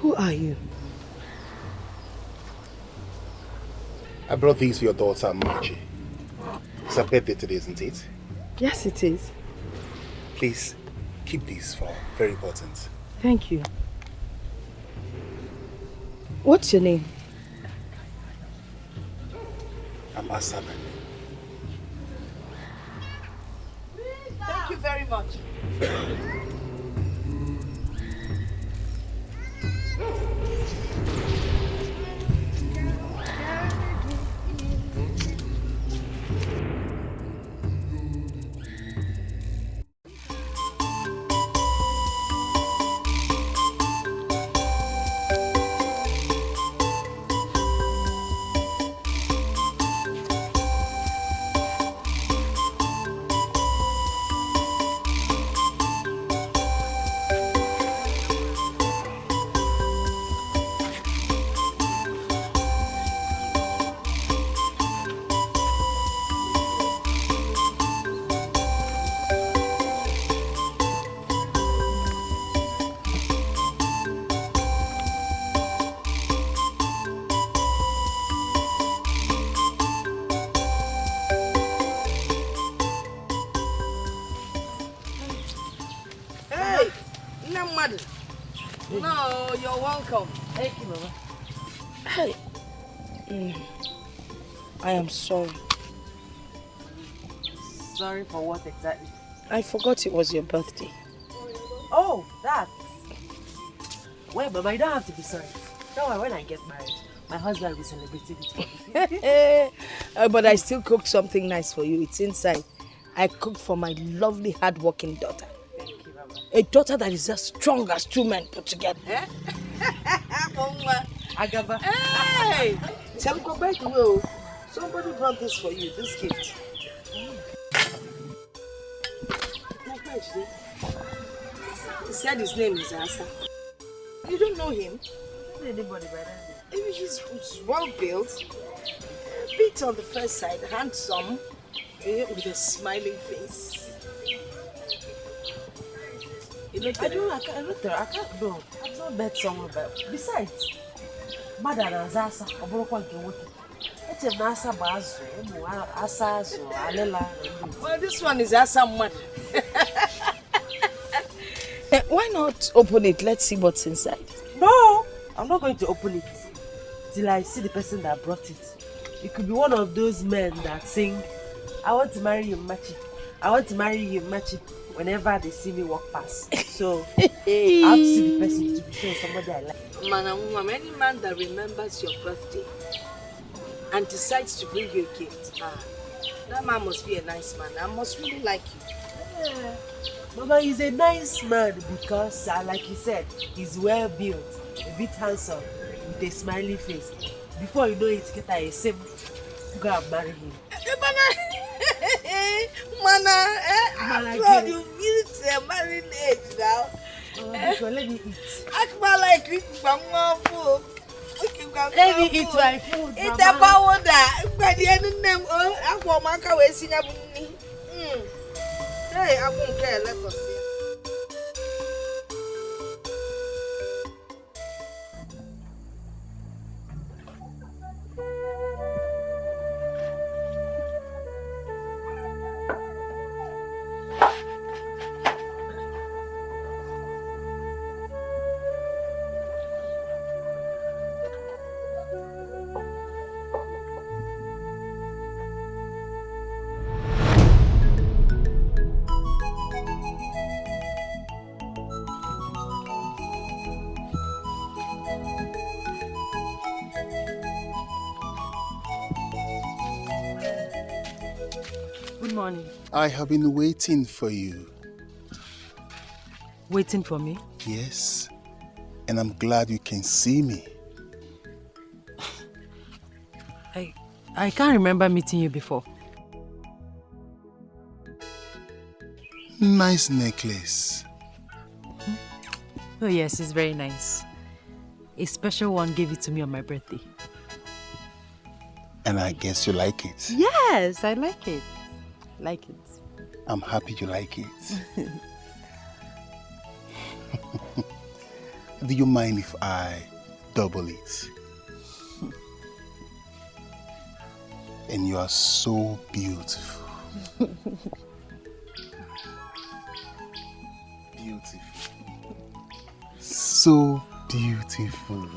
Who are you? I brought these for your daughter, Machi. It's her birthday today, isn't it? Yes, it is. Please, keep these for her. Very important. Thank you. What's your name? I'm Asaman. Thank you very much. No, you're welcome. Thank you, Mama. Hey. I am sorry. Sorry for what exactly? I forgot it was your birthday. Oh, that. Well, Mama, you don't have to be sorry. Don't worry, when I get married, my husband will be celebrating it for me. But I still cooked something nice for you. It's inside. I cooked for my lovely, hard-working daughter. A daughter that is as strong as two men put together. Agaba. Hey! Shall we go back to you? Somebody brought this for you, this gift. He said his name is Asa. You don't know him? Anybody by that name? He's well built, a bit on the first side, handsome, with a smiling face. I can't know. I've not met someone, but besides, Mother and Asa, I broke one to work. It's a Nasa Bazo, Asa, Alela. Well, this one is Asa Mad. Why not open it? Let's see what's inside. No, I'm not going to open it till I see the person that brought it. It could be one of those men that sing, I want to marry you, Machi. I want to marry you, Machi. Whenever they see me walk past. So, I have to see the person to be sure somebody I like. Man and woman, any man that remembers your birthday and decides to bring you a gift, that man must be a nice man. I must really like you. Yeah. Mama, he's a nice man because, like you said, he's well built, a bit handsome, with a smiling face. Before you know it, get a sim, go and marry him. Mana, you reached a married age now. Let me eat. Act like it, let me eat my food. It's about that. But the end of them, I want my car. Hey, I won't care. Let us see. Morning. I have been waiting for you. Waiting for me? Yes. And I'm glad you can see me. I can't remember meeting you before. Nice necklace. Oh yes, it's very nice. A special one gave it to me on my birthday. And I guess you like it. Yes, I like it. Like it. I'm happy you like it. Do you mind if I double it? And you are so beautiful. Beautiful. So beautiful.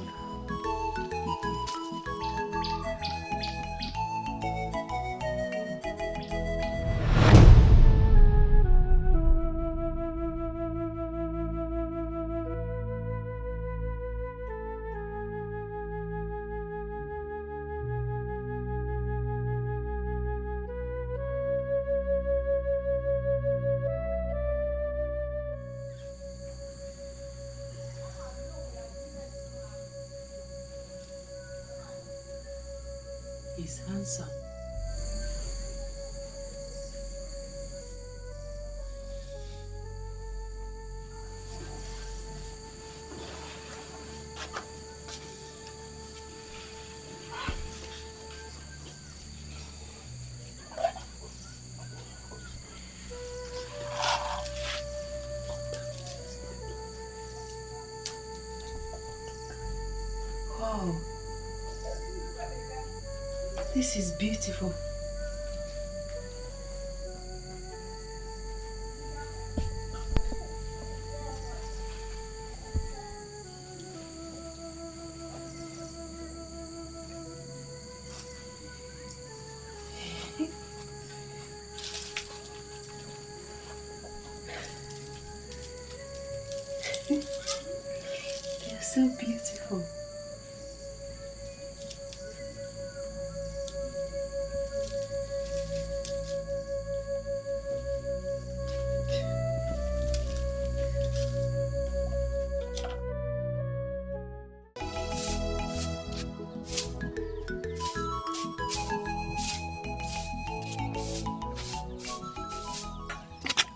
He's handsome. Wow. This is beautiful. They're so beautiful.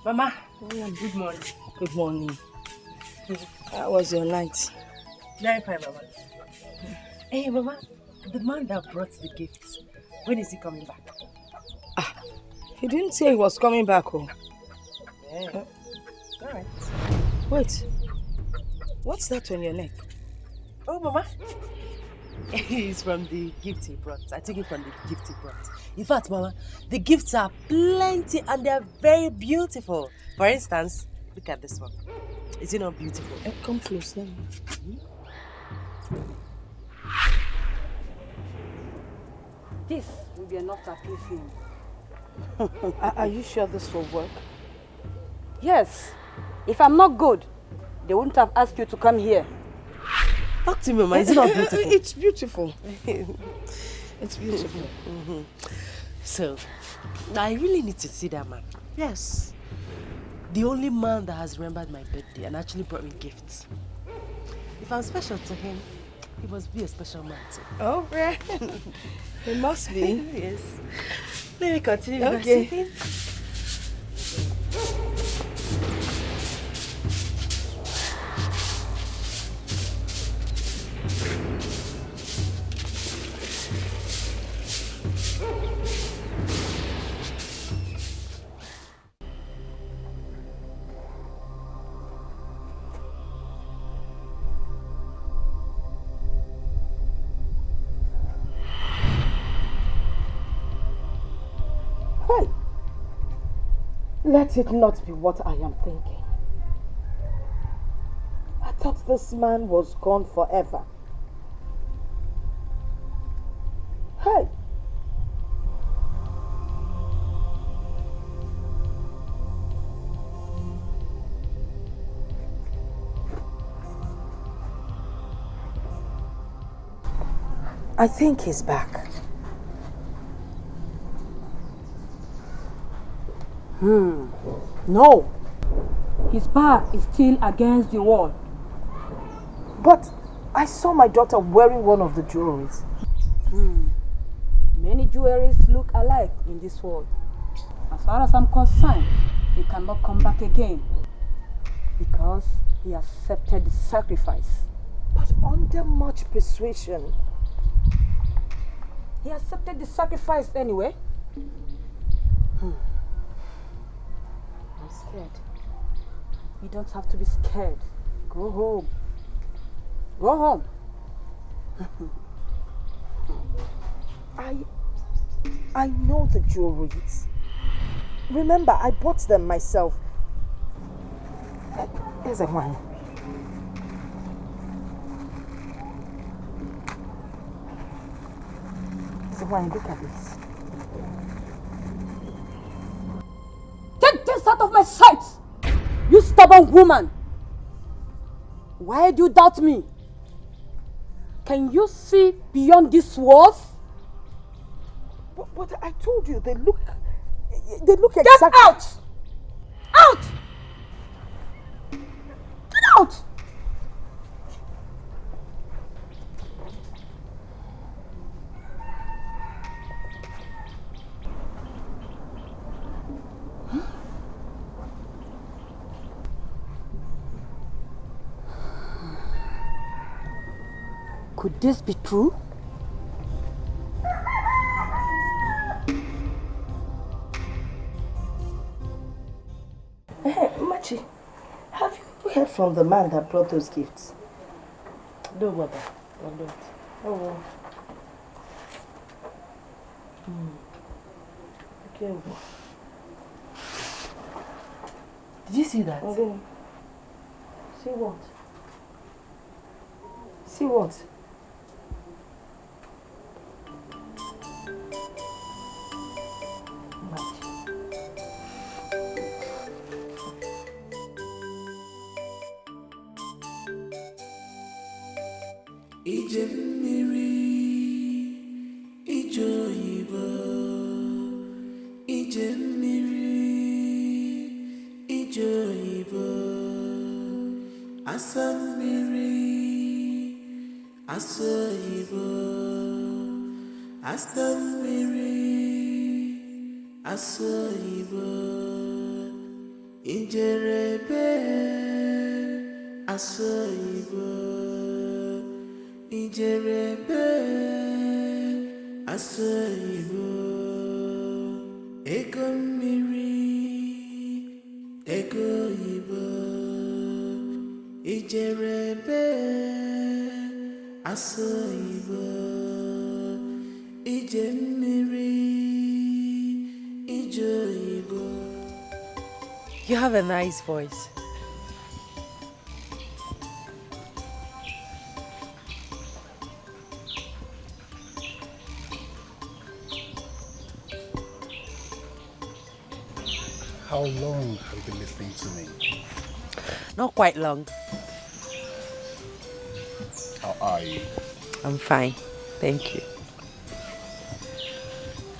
Mama, good morning. Good morning. How was your night? Very fine, Mama. Hey, Mama, the man that brought the gifts, when is he coming back? He didn't say he was coming back home. Yeah. Alright. Wait. What's that on your neck? Oh, Mama. It's from the gift he brought. I took it from the gift he brought. In fact, Mama, the gifts are plenty and they're very beautiful. For instance, look at this one. Is it not beautiful? Come close now. This will be enough to appease him. Are you sure this will work? Yes. If I'm not good, they wouldn't have asked you to come here. Talk to me, Mama. Is it not beautiful? It's beautiful. It's beautiful. So, I really need to see that man. Yes. The only man that has remembered my birthday and actually brought me gifts. If I'm special to him, he must be a special man too. Oh, right. It must be. Yes. Let me continue. Okay. Let it not be what I am thinking. I thought this man was gone forever. Hey! I think he's back. No. His back is still against the wall. But I saw my daughter wearing one of the jewelries. Many jewelries look alike in this world. As far as I'm concerned, he cannot come back again because he accepted the sacrifice. But under much persuasion. He accepted the sacrifice anyway. scared. You don't have to be scared. Go home. Go home. I know the jewelries. Remember, I bought them myself. Here's a one. Here's a one. Look at this. Take this out of my sight! You stubborn woman! Why do you doubt me? Can you see beyond these walls? But I told you, they look exactly... Get out! Out! Get out! Could this be true? Hey, Machi, have you heard from the man that brought those gifts? No, Mother. I'm not. Oh, well. Okay. Did you see that? Okay. See what? See what? Ije mmiri, ije oyibo, ije mmiri, ije oyibo, asa mmiri, asa oyibo, asa mmiri, asa oyibo, ijerebe, asa oyibo. Ijerebe asoyibo ego mmiri ego oyibo ijerebe asoyibo ije mmiri ije oyibo. You have a nice voice. How long have you been listening to me? Not quite long. How are you? I'm fine. Thank you.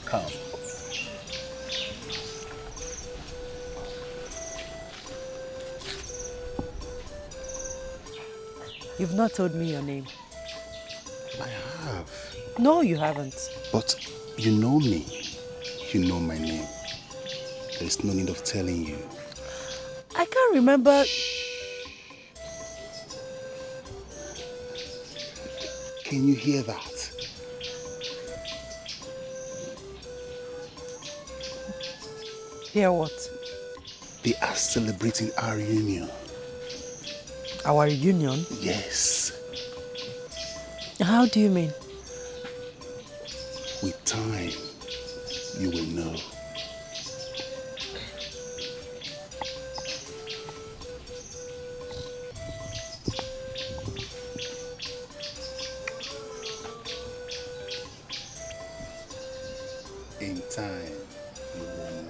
Come. You've not told me your name. I have. No, you haven't. But you know me. You know my name. There's no need of telling you. I can't remember. Can you hear that? Hear what? They are celebrating our reunion. Our reunion? Yes. How do you mean? With time, you will know. In time, you will know.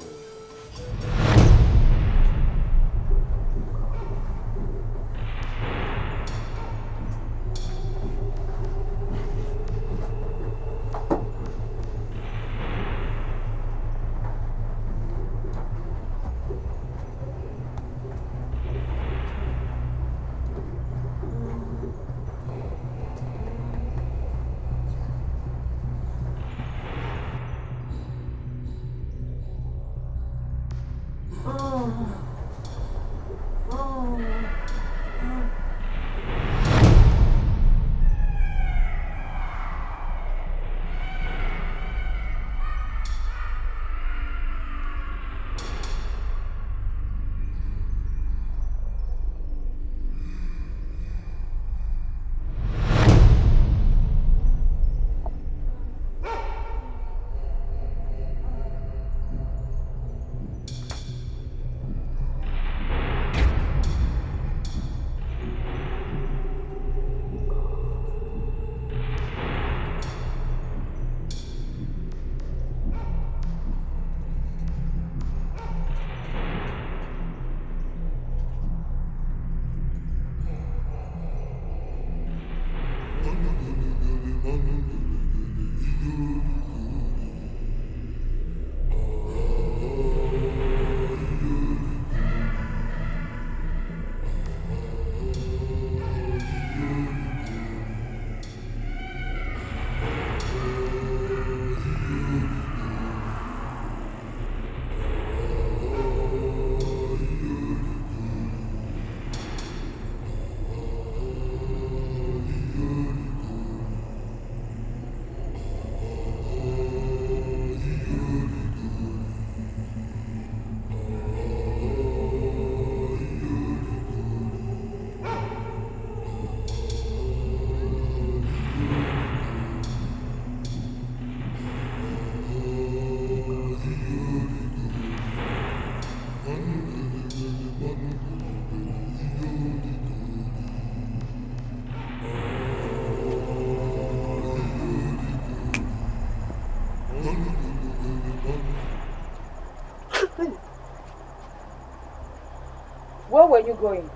Where were you going?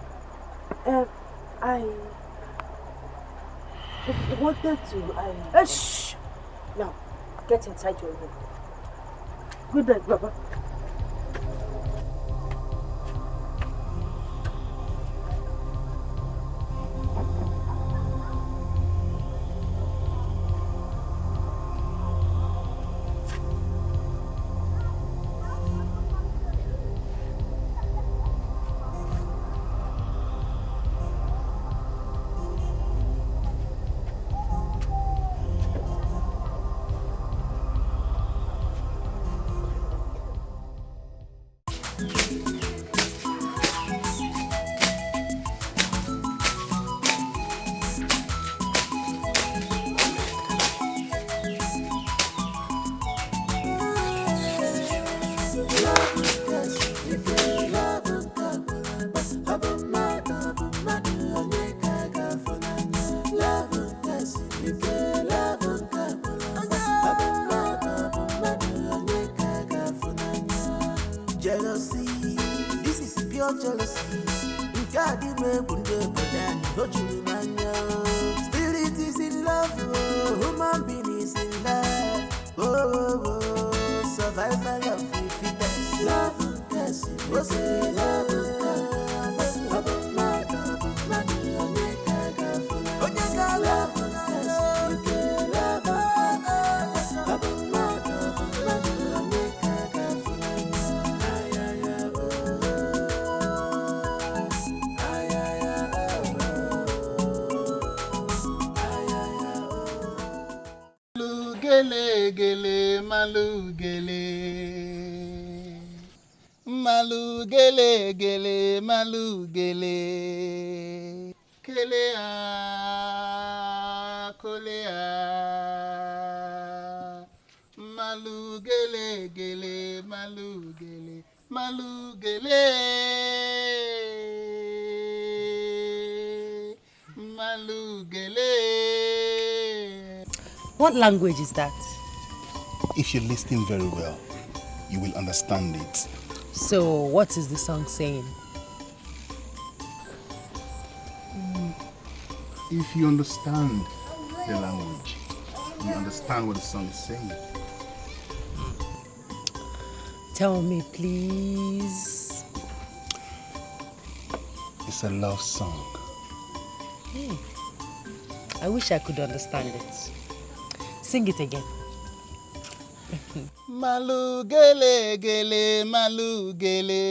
I wanted to. Shh! Now, get inside your room. Good night, Baba. Jealousy, this is pure jealousy. God, you may put your down, don't you mind? Spirit is in love, human being is in love. Oh, survival of the fittest. Love, yes, love, Gele gele malu gele malu gele gele malu gele kele a kole a malu gele gele malu gele malu gele malu gele. What language is that? If you listen very well, you will understand it. So, what is the song saying? If you understand the language, you understand what the song is saying. Tell me, please. It's a love song. I wish I could understand it. Sing it again. Malu gele gele malu gele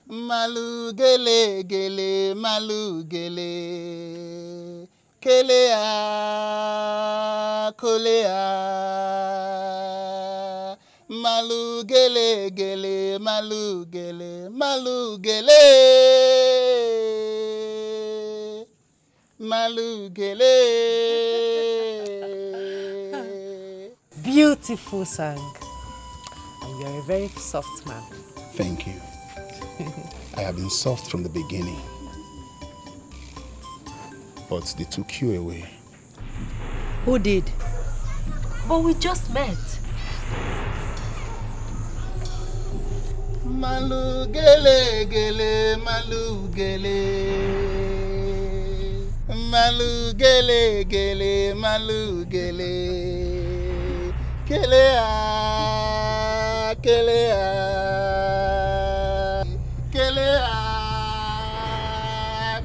malu gele gele malu gele kele a kole a malu gele gele malu gele malu gele malu gele. Beautiful song. And you're a very soft man. Thank you. I have been soft from the beginning. But they took you away. Who did? But we just met. Malu gele gele malu gele malu gele gele malu gele kele a kele a kele a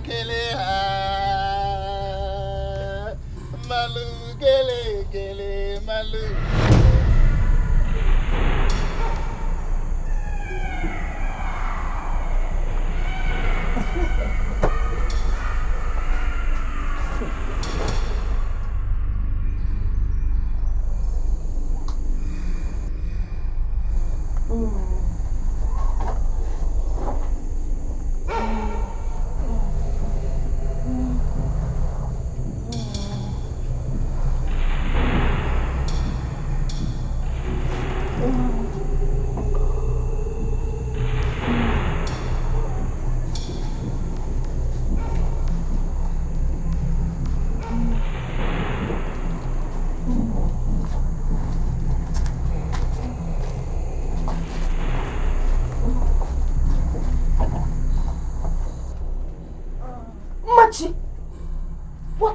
kele a malu gele gele malu.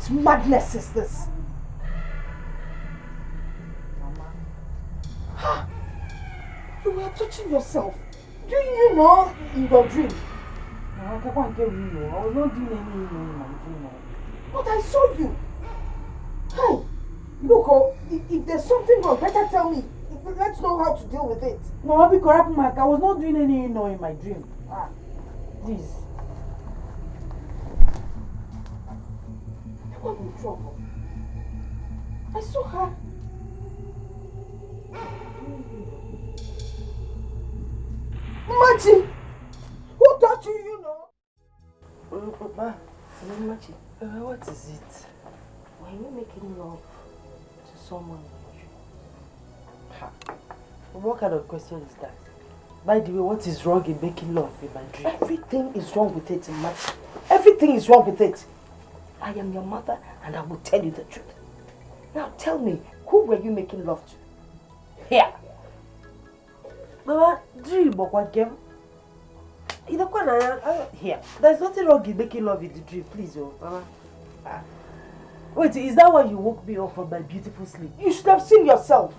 What madness is this? Mama. You were touching yourself. Do you know in your dream? No, I can't get you. I was not doing anything in my dream. But I saw you. Hey, look, if there's something wrong, better tell me. Let's know how to deal with it. No, I'll be correct, Mark. I was not doing anything in my dream. Please. You are in trouble. I saw her. Machi! Who taught you, you know? Papa, Machi, what is it? Why are you making love to someone? What kind of question is that? By the way, what is wrong in making love in my dream? Everything is wrong with it, Machi. Everything is wrong with it. I am your mother and I will tell you the truth. Now tell me, who were you making love to? Here. Mama, dream of what game? Here. There's nothing wrong in making love in the dream, please, oh, Mama. Wait, is that why you woke me up from my beautiful sleep? You should have seen yourself.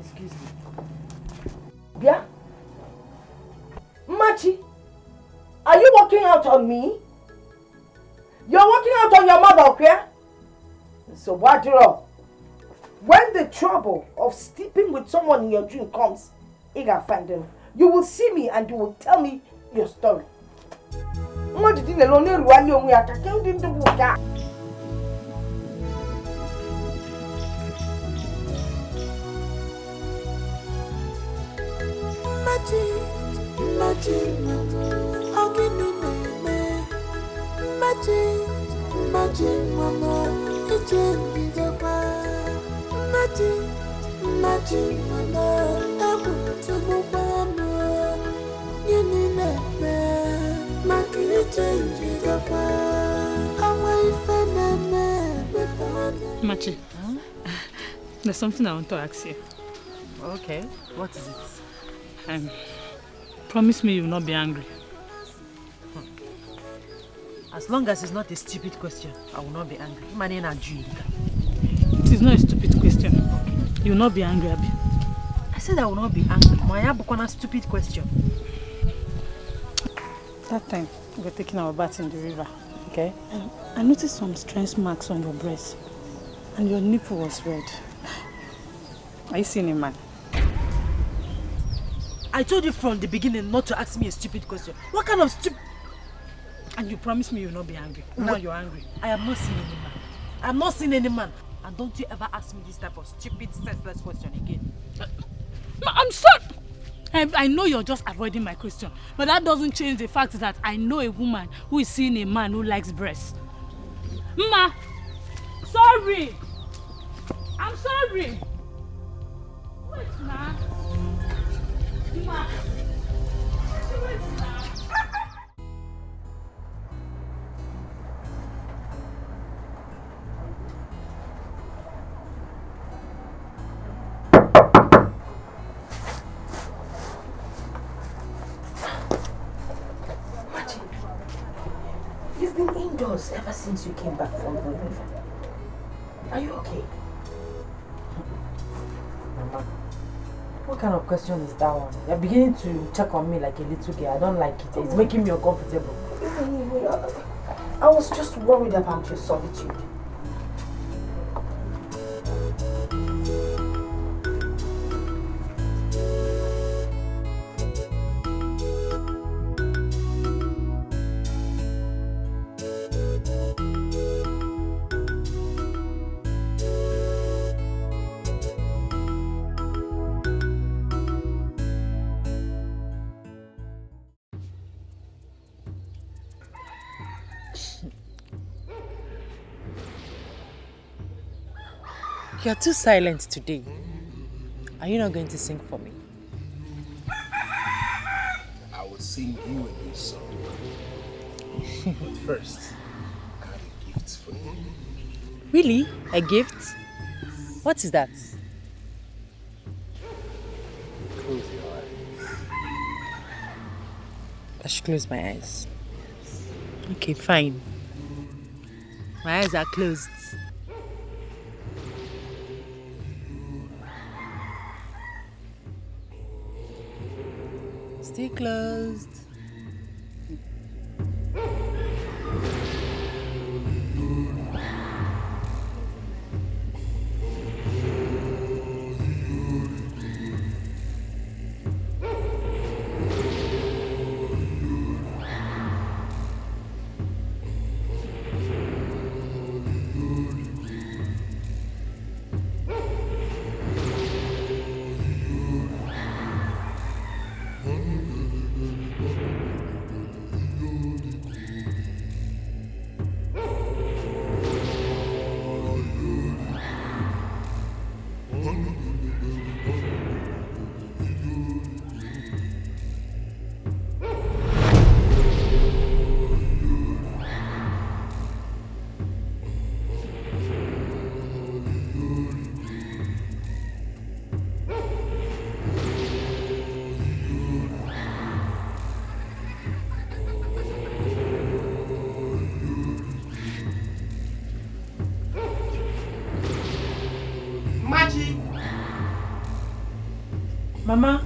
Excuse me. Yeah? Machi, are you walking out on me? You're walking out on your mother, okay? So what do you know? When the trouble of sleeping with someone in your dream comes, you gotta find them. You will see me and you will tell me your story. Machi, there's something I want to ask you. Okay, what is it? Promise me you will not be angry. As long as it's not a stupid question, I will not be angry. It is not a stupid question. You will not be angry, Abi. I said I will not be angry. Maya Bukwana stupid question. That time we were taking our bath in the river. Okay. I noticed some strange marks on your breast. And your nipple was red. Are you seeing a man? I told you from the beginning not to ask me a stupid question. What kind of stupid... And you promised me you will not be angry. Now you're angry. I am not seeing any man. I am not seeing any man. And don't you ever ask me this type of stupid, senseless question again. I'm sorry. I know you're just avoiding my question. But that doesn't change the fact that I know a woman who is seeing a man who likes breasts. Ma! Sorry! I'm sorry! Wait, Ma! Ma! Wait, Ma! You've been indoors ever since you came back from the river. Are you okay? Mama, what kind of question is that one? You're beginning to check on me like a little girl. I don't like it. It's making me uncomfortable. I was just worried about your solitude. You're too silent today. Are you not going to sing for me? I will sing you a new song. But first, I have a gift for you. Really? A gift? What is that? Close your eyes. I should close my eyes. Okay, fine. My eyes are closed. Stay closed. Mama.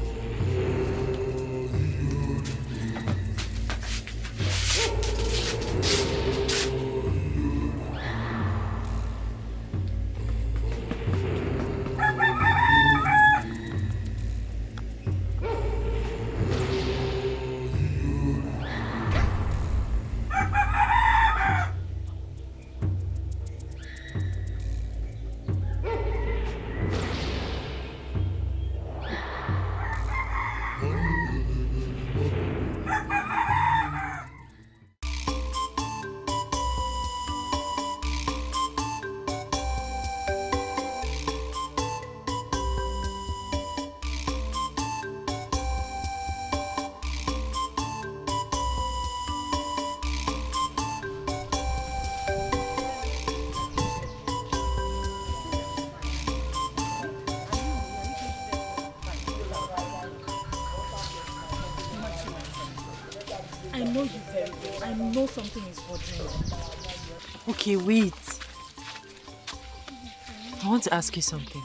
I know you very well. I know something is bothering you. Okay, wait. I want to ask you something.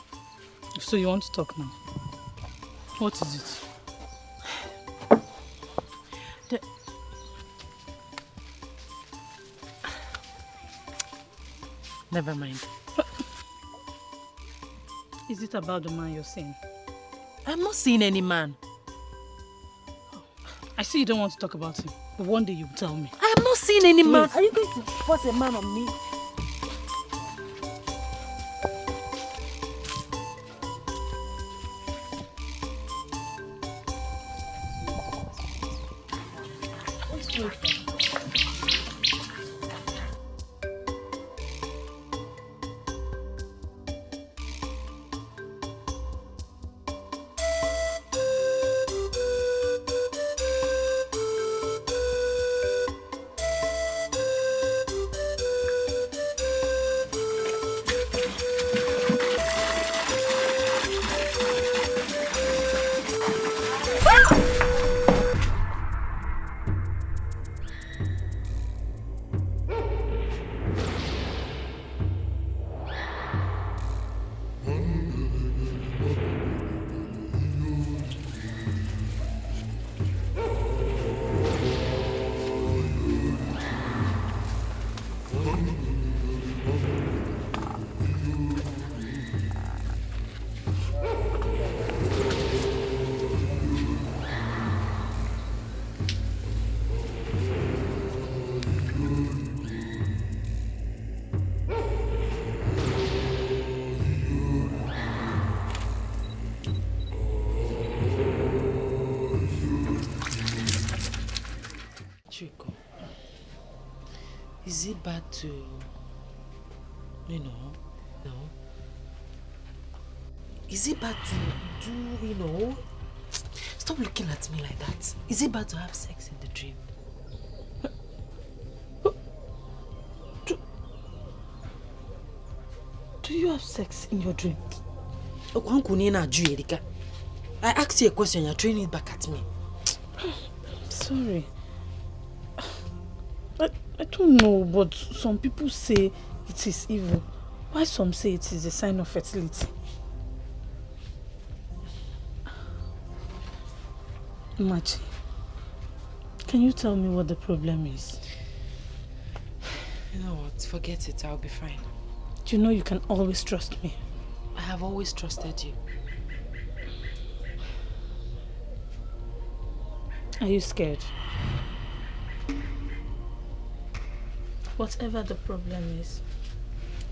So you want to talk now? What is it? Never mind. Is it about the man you're saying? I'm not seeing any man. I see you don't want to talk about him, but one day you'll tell me. I am not seeing any man. Are you going to force a man on me? Is it bad to, is it bad to do, stop looking at me like that. Is it bad to have sex in the dream? Do you have sex in your dream? I asked you a question, you're throwing it back at me. Sorry. I don't know, but some people say it is evil. Why some say it is a sign of fertility? Machi, can you tell me what the problem is? You know what? Forget it. I'll be fine. Do you know you can always trust me? I have always trusted you. Are you scared? Whatever the problem is,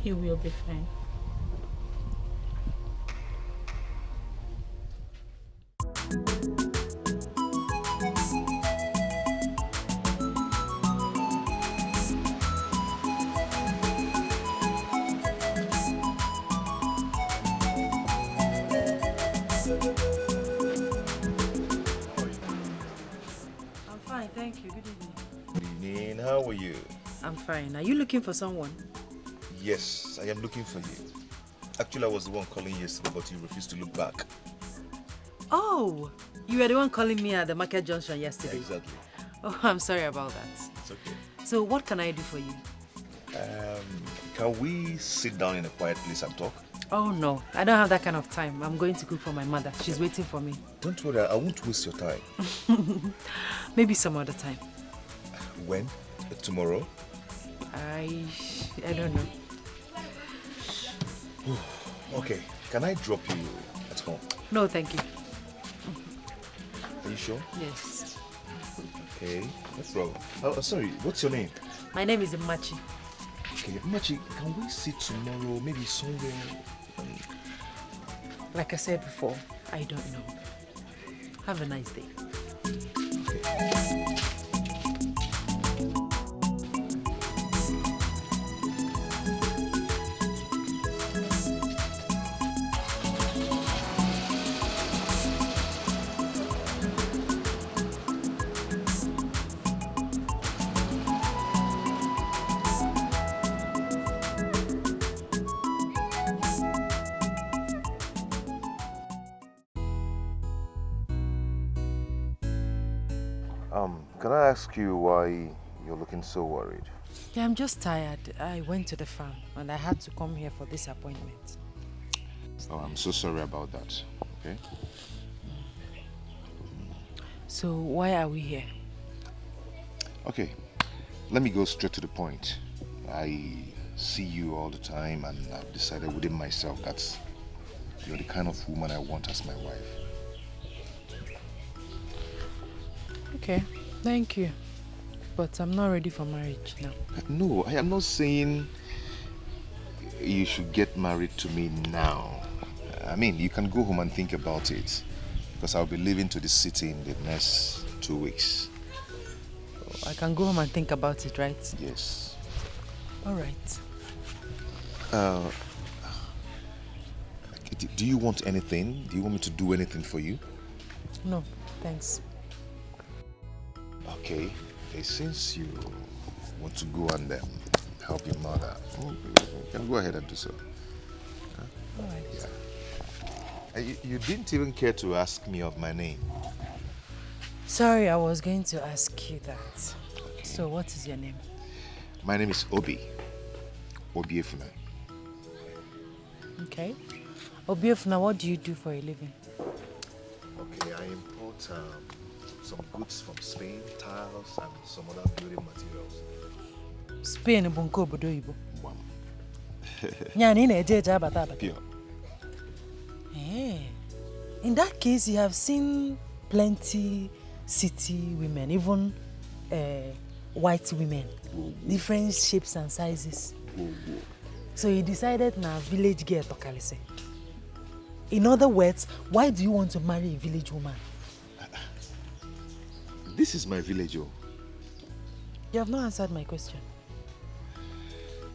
you will be fine. I'm fine, thank you. Good evening. Good evening. How are you? I'm fine. Are you looking for someone? Yes, I am looking for you. Actually, I was the one calling yesterday, but you refused to look back. Oh, you were the one calling me at the market junction yesterday. Exactly. Oh, I'm sorry about that. It's okay. So what can I do for you? Can we sit down in a quiet place and talk? Oh no, I don't have that kind of time. I'm going to cook for my mother. She's waiting for me. Don't worry, I won't waste your time. Maybe some other time. When? Tomorrow? I don't know. Okay, can I drop you at home? No, thank you. Are you sure? Yes. Okay, no problem. Oh, sorry, what's your name? My name is Machi. Okay, Machi, can we sit tomorrow, maybe somewhere? Like I said before, I don't know. Have a nice day. Okay. Can I ask you why you're looking so worried? Yeah, I'm just tired. I went to the farm and I had to come here for this appointment. Oh, I'm so sorry about that, okay? So why are we here? Okay, let me go straight to the point. I see you all the time and I've decided within myself that you're the kind of woman I want as my wife. Okay, thank you. But I'm not ready for marriage now. No, I am not saying you should get married to me now. I mean, you can go home and think about it because I'll be leaving to the city in the next 2 weeks. I can go home and think about it, right? Yes. All right. Do you want anything? Do you want me to do anything for you? No, thanks. Okay. Since you want to go and help your mother, you can go ahead and do so. All right. Yeah. You didn't even care to ask me of my name. Sorry, I was going to ask you that. Okay. So what is your name? My name is Obi. Obiefuna. Okay. Obiefuna, what do you do for a living? Okay, I import some goods from Spain, tiles and some other building materials. Spain, Bunko, obodo Igbo. Wow. Pure. Hey. In that case, you have seen plenty city women, even white women, different shapes and sizes. So you decided now village girl to Kalise. In other words, why do you want to marry a village woman? This is my village, oh. You have not answered my question.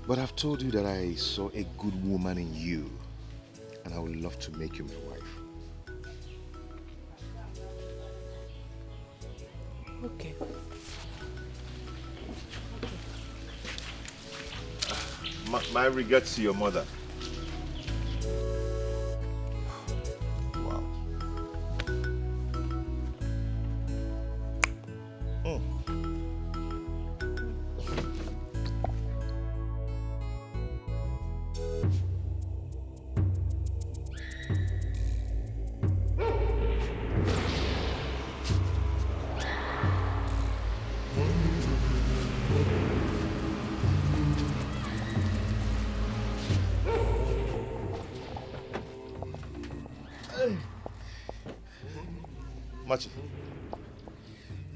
But I've told you that I saw a good woman in you, and I would love to make you my wife. Okay. My regards to your mother. Wow. Machi,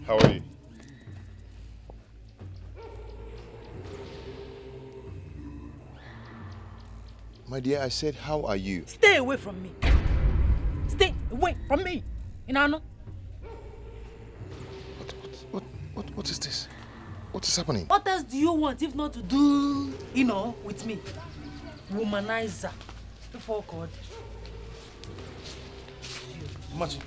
how are you? My dear, I said, how are you? Stay away from me. Stay away from me. Inano. What is this? What is happening? What else do you want if not to do, with me? Womanizer. Before God. Machi.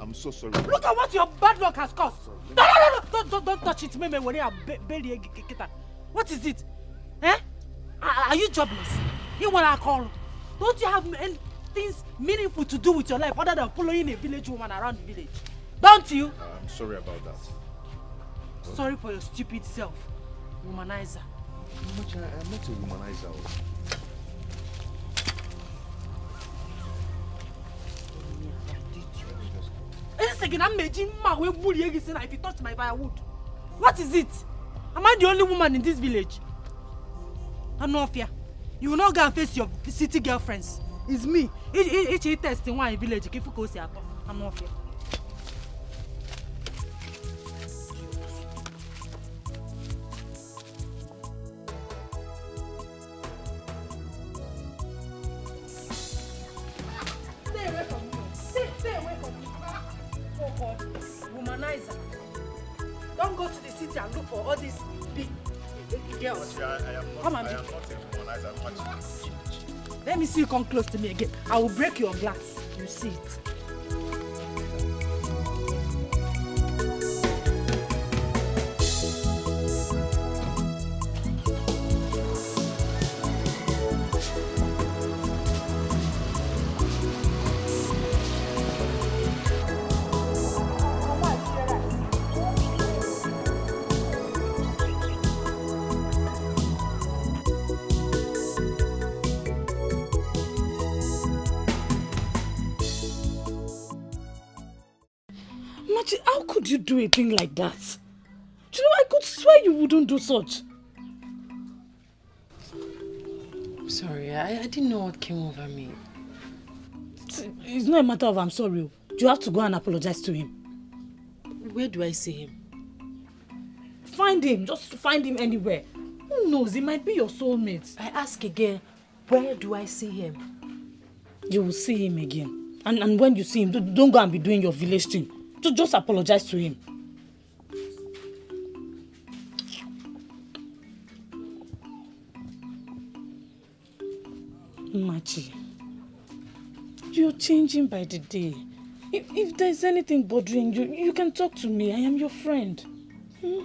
I'm so sorry. Look at what your bad luck has caused. No, don't touch it. What is it? Eh? Are you jobless? You want to call? Don't you have any things meaningful to do with your life other than following a village woman around the village? Don't you? I'm sorry about that. Sorry for your stupid self. Womanizer. I'm not a womanizer. If you touch my firewood. What is it? Am I the only woman in this village? I'm not fear. You will not go and face your city girlfriends. It's me. Each test in one village. I'm not fear. Stay away from me. Stay away from me. Oh God, womanizer. Don't go to the city and look for all these big girls. Come on. I am not a womanizer. Let me see you come close to me again. I will break your glass. You see it. How could you do a thing like that? Do you know, I could swear you wouldn't do such. I'm sorry, I didn't know what came over me. It's not a matter of I'm sorry. You have to go and apologize to him. Where do I see him? Find him. Just find him anywhere. Who knows? He might be your soulmate. I ask again, where do I see him? You will see him again. And when you see him, don't go and be doing your village thing. Just apologize to him. Machi, you're changing by the day. If there's anything bothering you, you can talk to me. I am your friend. The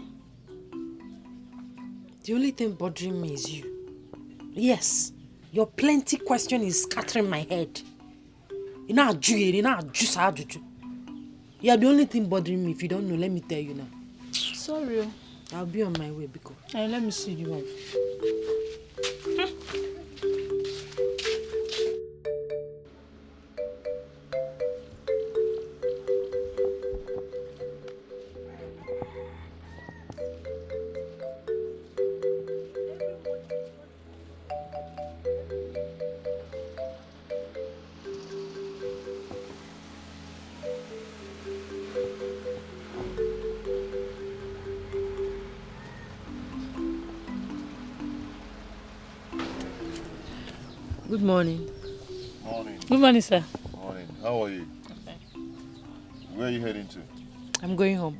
only thing bothering me is you. Yes, your plenty question is scattering my head. You are the only thing bothering me. If you don't know, let me tell you now. Sorry. I'll be on my way, Biko. Let me see you off. Good morning. Morning. Good morning, sir. Morning. How are you? Okay. Where are you heading to? I'm going home.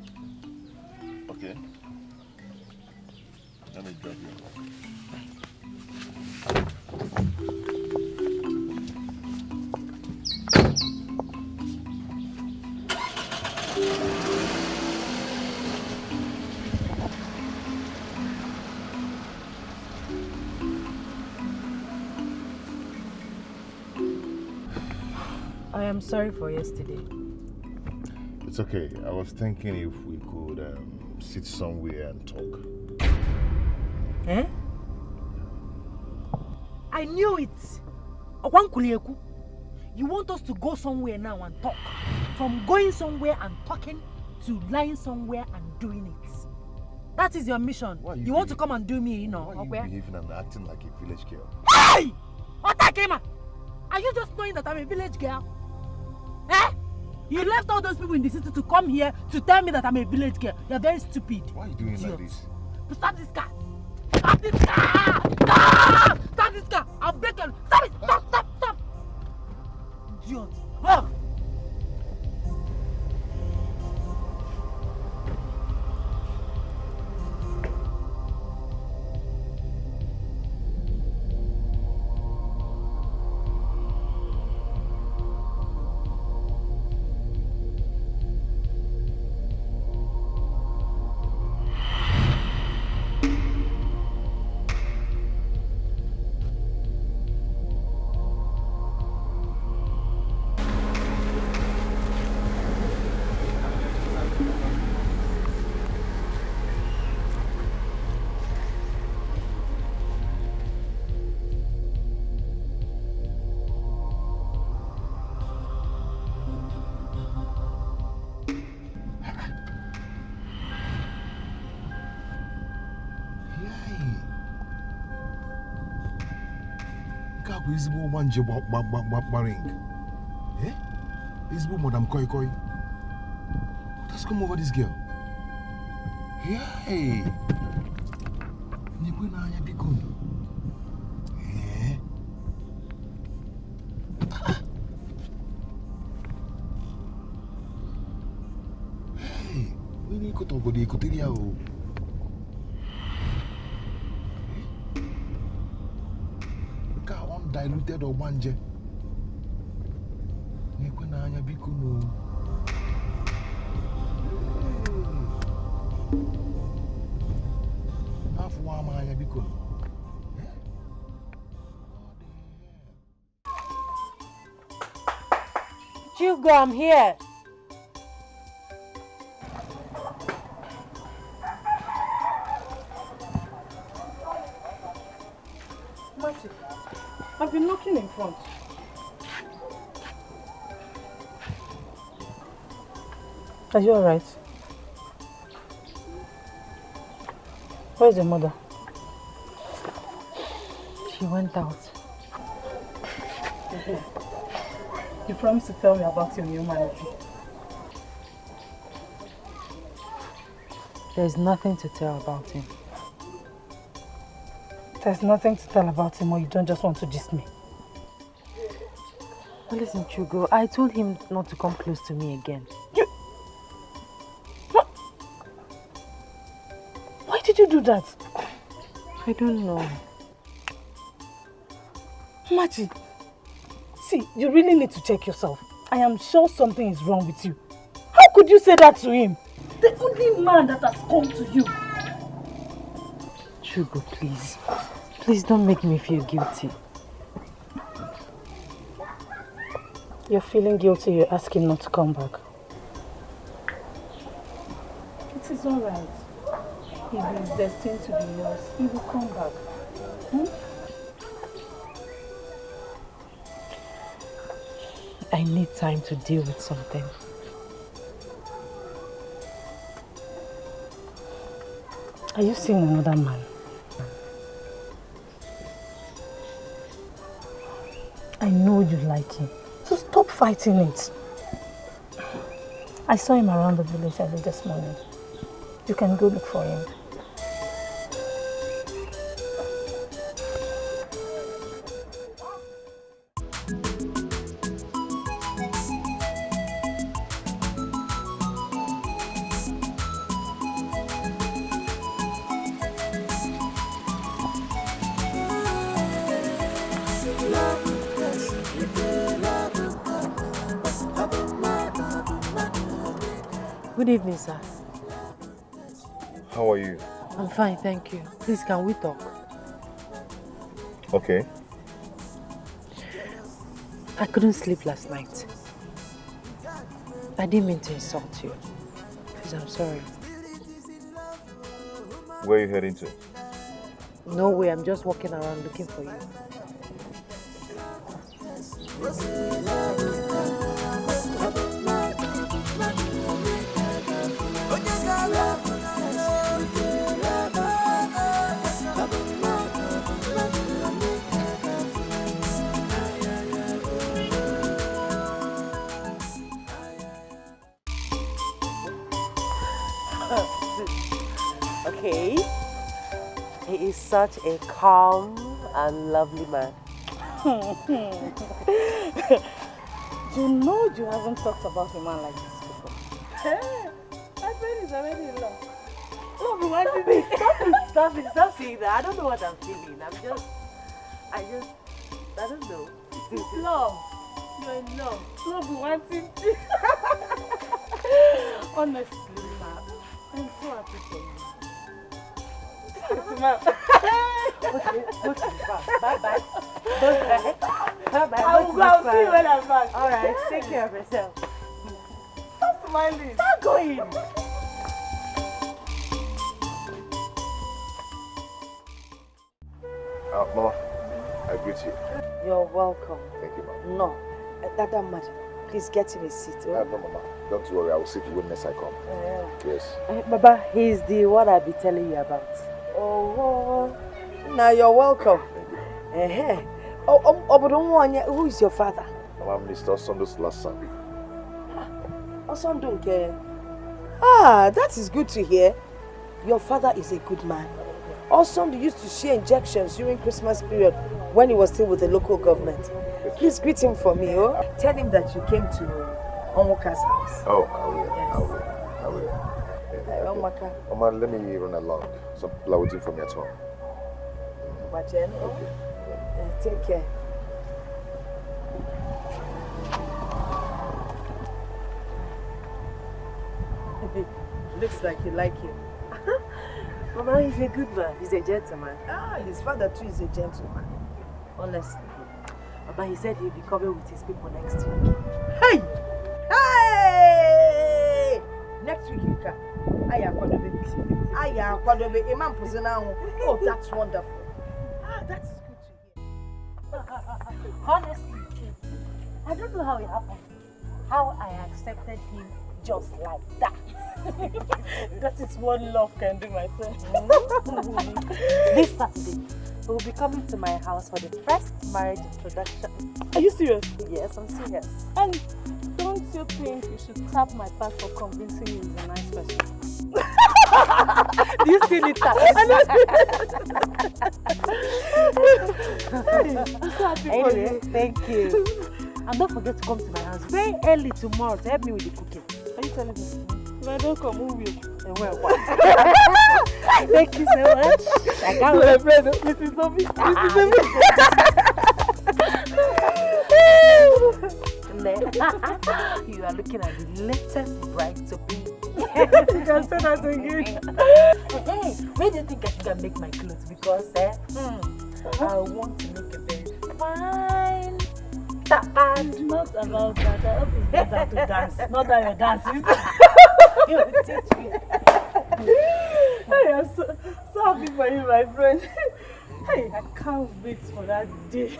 Okay. Let me drop you. I am sorry for yesterday. It's okay. I was thinking if we could sit somewhere and talk. Eh? I knew it. Owankulieku, you want us to go somewhere now and talk. From going somewhere and talking to lying somewhere and doing it. That is your mission. You want to come and do me, you know? Why are you behaving and acting like a village girl? Hey! Otakema! Are you just knowing that I'm a village girl? Eh? You left all those people in the city to come here to tell me that I'm a village girl. You're very stupid. Why are you doing like this? Stop this car! Stop this car! Stop! Stop this car! I'll break you! Stop it! Stop! Idiot! Oh! Ezigbo wanje baring. Eh? Ezigbo Madam Koi Koi. What has come over this girl? Hey! Nibu na anya biko. Eh? Hey! We need to go to the diluted or wanje. Nekwe na anya biko no. Nafu wa ma anya biko no. Hugo, I'm here. I've been knocking in front. Are you alright? Where's your mother? She went out. You promised to tell me about your new manager. There's nothing to tell about him. There's nothing to tell about him, or you don't just want to gist me? Listen, Chugo, I told him not to come close to me again. Why did you do that? I don't know. Machi, see, you really need to check yourself. I am sure something is wrong with you. How could you say that to him? The only man that has come to you. Chugo, please. Please don't make me feel guilty. You're feeling guilty, you ask him not to come back. It is alright. If he's destined to be yours, he will come back. I need time to deal with something. Are you seeing another man? I know you like him, so stop fighting it. I saw him around the village early this morning. You can go look for him. Good evening, sir. How are you? I'm fine, thank you. Please, can we talk? Okay. I couldn't sleep last night. I didn't mean to insult you. Please, I'm sorry. Where are you heading to? No way, I'm just walking around looking for you. Okay. He is such a calm and lovely man. You know you haven't talked about a man like this before. Hey, my friend is already in love. Stop saying that. I don't know what I'm feeling. I don't know. It's love. You're in love. Love wanting to. Honestly, man, I'm so happy for you. Okay, bye-bye. Bye-bye. I'll see you when I'm back. Alright, take care of yourself. Stop smiling. Stop going. Mama, I greet you. You're welcome. Thank you, Mama. No, that mad. Please get him a seat. Oh? No, Mama. Don't worry, I will sit witness I come. Yes. Baba, he's the one I'll be telling you about. Oh, now you're welcome. Who is your father? I'm Mr. Osondo's last son. Osondoke. Ah, that is good to hear. Your father is a good man. Osondo used to share injections during Christmas period when he was still with the local government. Please greet him for me, oh. Tell him that you came to Onwuka's house. Oh, I will. Yes. I will. Onwuka. Mama, let me run along. Some people are waiting for me at home. Bajen, take care. Looks like you like him. Mama, he's a good man. He's a gentleman. Ah, his father too is a gentleman. Honestly. Mama, he said he'll be coming with his people next week. Hey! Hey! Next week you come. Oh, that's wonderful. Ah, that is good to hear. Honestly, I don't know how it happened. How I accepted him just like that. That is what love can do, my friend. This Saturday, he will be coming to my house for the first marriage introduction. Are you serious? Yes, I'm serious. And don't you think you should tap my back for convincing you he's a nice person? Do you still need that? I'm so happy for Anyway, you. thank you. And don't forget to come to my house very early tomorrow to help me with the cooking. Are you telling me? If I don't come, who will? Well, thank you so much. I can't wait. My friend, Mrs. Obi. You are looking at the latest bride to be. You can say that again. Hey, where do you think I should make my clothes? Because I want to make a very fine tapa. Not about that. I hope it's not that to dance. Not that you're dancing. You will teach me. I am so happy for you, my friend. Hey, I can't wait for that day.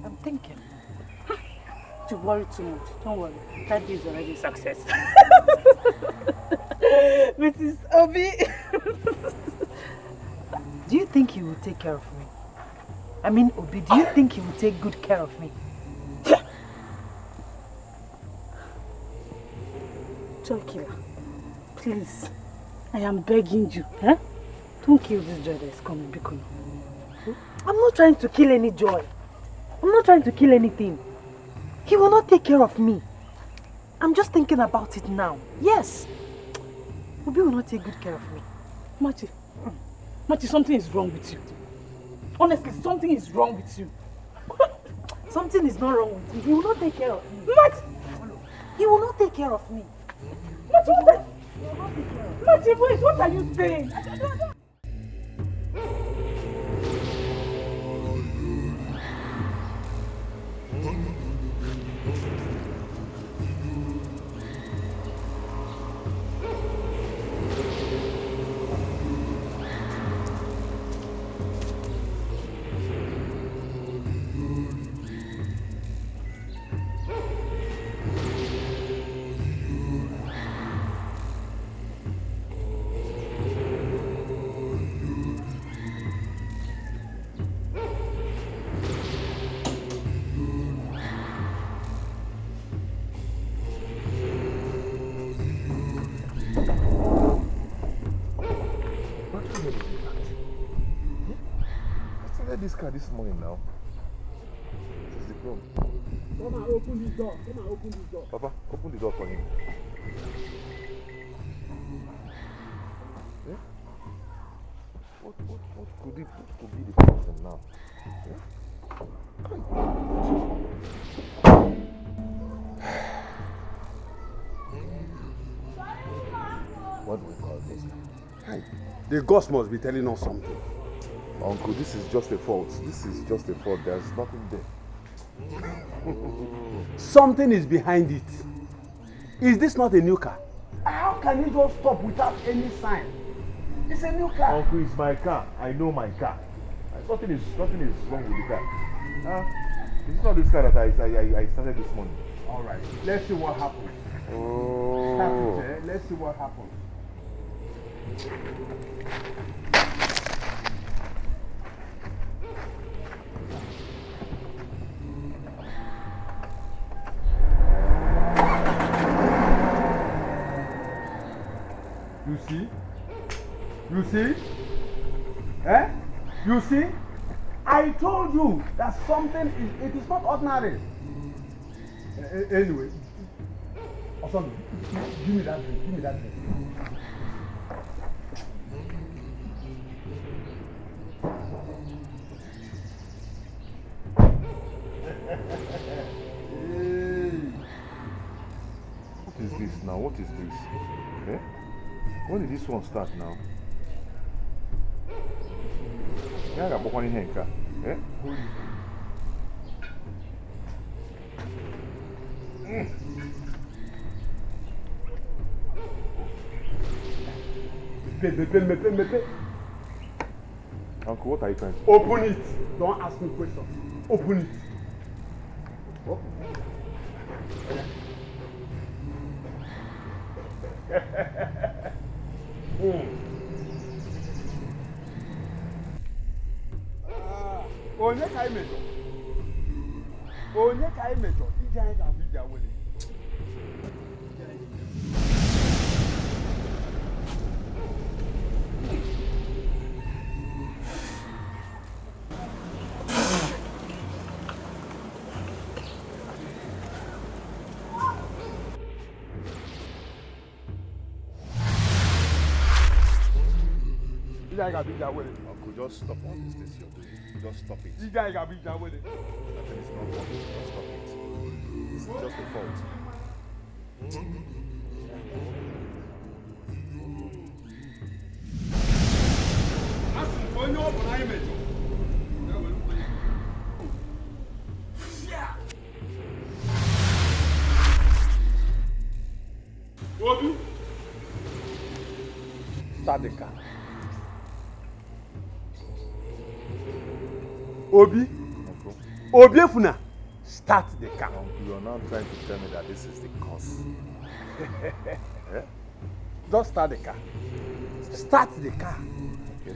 I'm thinking. You worry too much. Don't worry. That day is already a success. Mrs. Obi. Do you think he will take care of me? I mean, Obi, do you think he will take good care of me? Chokila, please. I am begging you. Huh? Don't kill this joy that is coming, Bikono. I'm not trying to kill any joy. I'm not trying to kill anything. He will not take care of me. I'm just thinking about it now. Yes. Obi will not take good care of me. Machi, something is wrong with you. Honestly, something is wrong with you. Something is not wrong with me. He will not take care of me. Machi! He will not take care of me. Machi, wait, what are you saying? This car this morning now. This is the problem. Come and open this door. Come and open this door. Papa, open the door for him. Yeah? What could it be the person now? Yeah? What do we call this? Hey, the ghost must be telling us something. Uncle, this is just a fault. This is just a fault. There's nothing there. Something is behind it. Is this not a new car? How can it just stop without any sign? It's a new car. Uncle, it's my car. I know my car. Nothing is wrong with the car. It's not this car that I started this morning. All right. Let's see what happens. Oh. Start it there. Let's see what happens. You see? You see? Eh? You see? I told you that something it is not ordinary. Anyway, Osando, give me that drink. Give me that drink. What is this now? What is this? Eh? When did this one start now? Yeah, I got one in here. Eh? Me pay. Uncle, what are you trying to do? Open it. Don't ask me questions. Open it. Oh. Onye ka imejo. Ije anyị ga-abụ ije awele. Uncle, just stop all this things you're doing. Just stop it. Nothing is not working. Just stop it. This is just a fault. Obi, start the car. Obi, Obi Efuna, start the car. Uncle, you're now trying to tell me that this is the cause. Yeah? Just start the car. Start the car. Okay.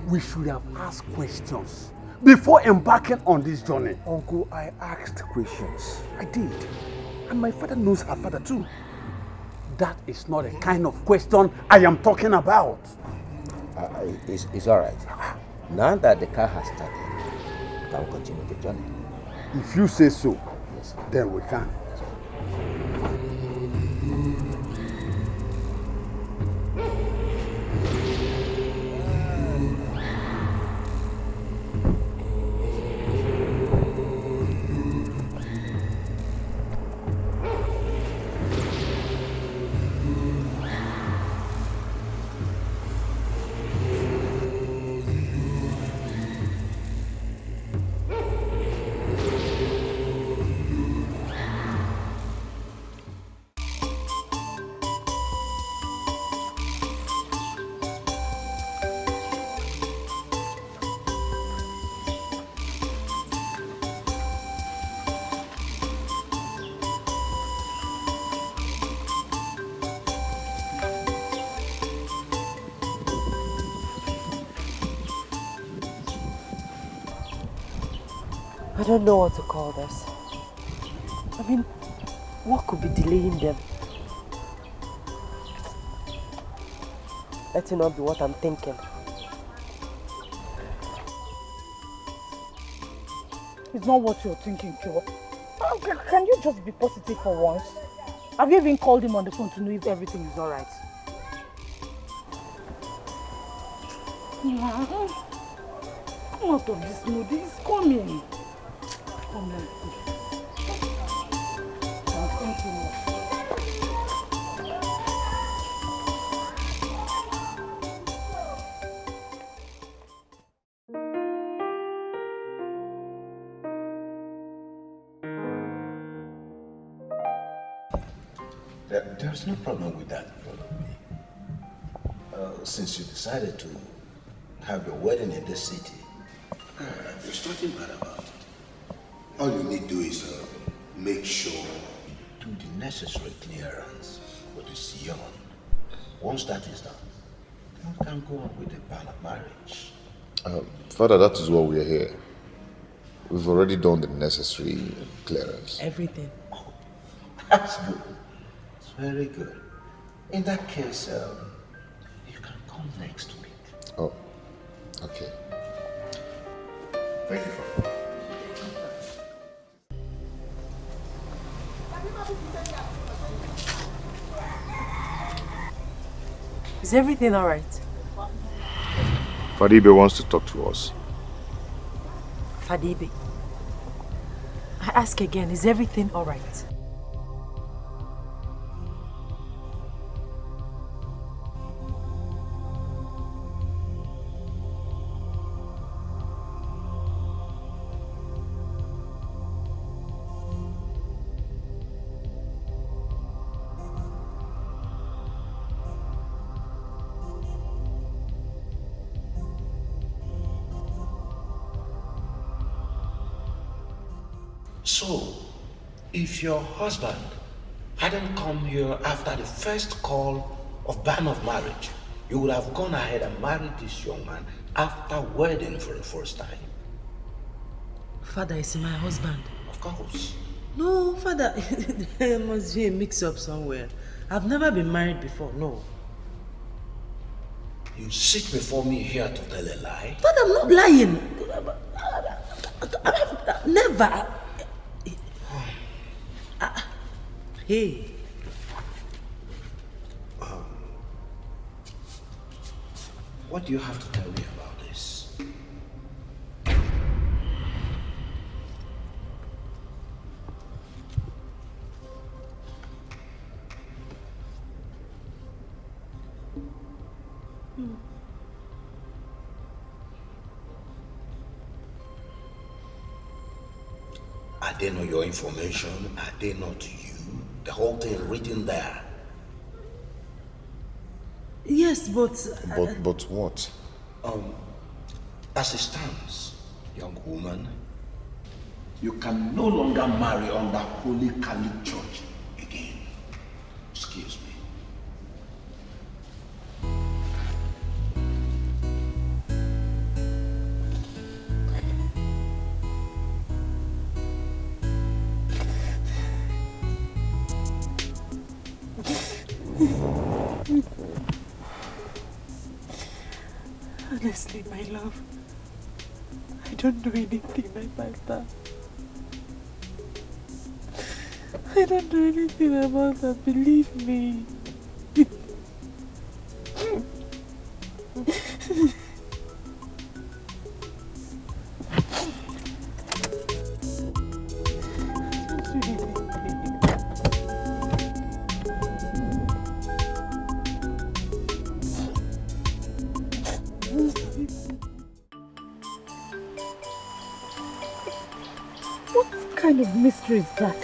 We should have asked questions before embarking on this journey. Uncle, I asked questions. I did. And my father knows her father too. That is not the kind of question I am talking about. It's all right. Now that the car has started, I will continue the journey. If you say so, yes, then we can. Yes, I don't know what to call this. I mean, what could be delaying them? Let it not be what I'm thinking. It's not what you're thinking, Joe. Can you just be positive for once? Have you even called him on the phone to know if everything is alright? Come out of this mood. He's coming. Come on. Thank you. There's no problem with that in front of me. Since you decided to have your wedding in this city, there's nothing bad about it. All you need to do is make sure you do the necessary clearance for this young. Once that is done, then we can go on with the plan of marriage. Father, that is why we are here. We've already done the necessary clearance. Everything. Oh, that's good. It's very good. In that case, you can come next week. Oh, okay. Thank you, Father. Is everything alright? Fadibe wants to talk to us. Fadibe, I ask again, is everything alright? So, if your husband hadn't come here after the first call of ban of marriage, you would have gone ahead and married this young man after wedding for the first time. Father is my husband. Of course. No, Father, there must be a mix-up somewhere. I've never been married before, no. You sit before me here to tell a lie? Father, I'm not lying. Never. Hey. What do you have to tell me about this? Are they not your information? Are they not you? The whole thing written there. Yes, but... But what? As it stands, young woman, you can no longer marry under Holy Catholic Church again. Excuse me. Honestly, my love, I don't know anything about that. I don't know anything about that, believe me. What kind of mystery is that?